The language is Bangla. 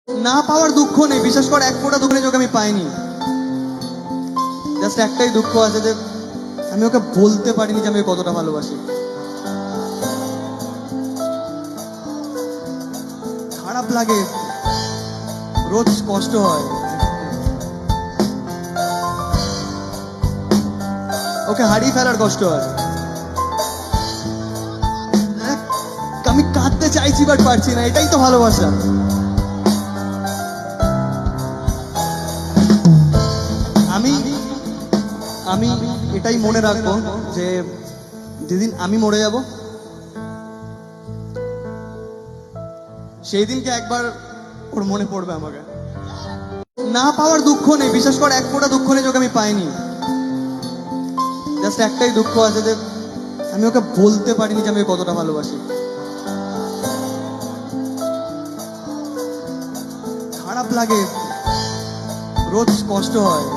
না পাওয়ার দুঃখ নেই, বিশেষ করে এক ফোঁটা দুঃখ নেই যে ওকে আমি পাইনি। জাস্ট একটাই দুঃখ আছে যে আমি ওকে বলতে পারিনি যে আমি ওকে কতটা ভালোবাসি। খারাপ লাগে, রোজ কষ্ট হয়। ওকে হারিয়ে ফেলার কষ্ট হয়। আমি কাঁদতে চাইছি বাট পারছি না, এটাই তো ভালোবাসা। আমি আমি এটাই মনে রাখবো যে যেদিন আমি মরে যাব সেই দিনকে একবার ওর মনে পড়বে আমাকে। না পাওয়ার দুঃখ নেই, বিশেষ করে এক ফোঁটা দুঃখ নেই যে ওকে আমি পাইনি। জাস্ট একটাই দুঃখ আছে যে আমি ওকে বলতে পারিনি যে আমি ওকে কতটা ভালোবাসি। খারাপ লাগে, রোজ কষ্ট হয়।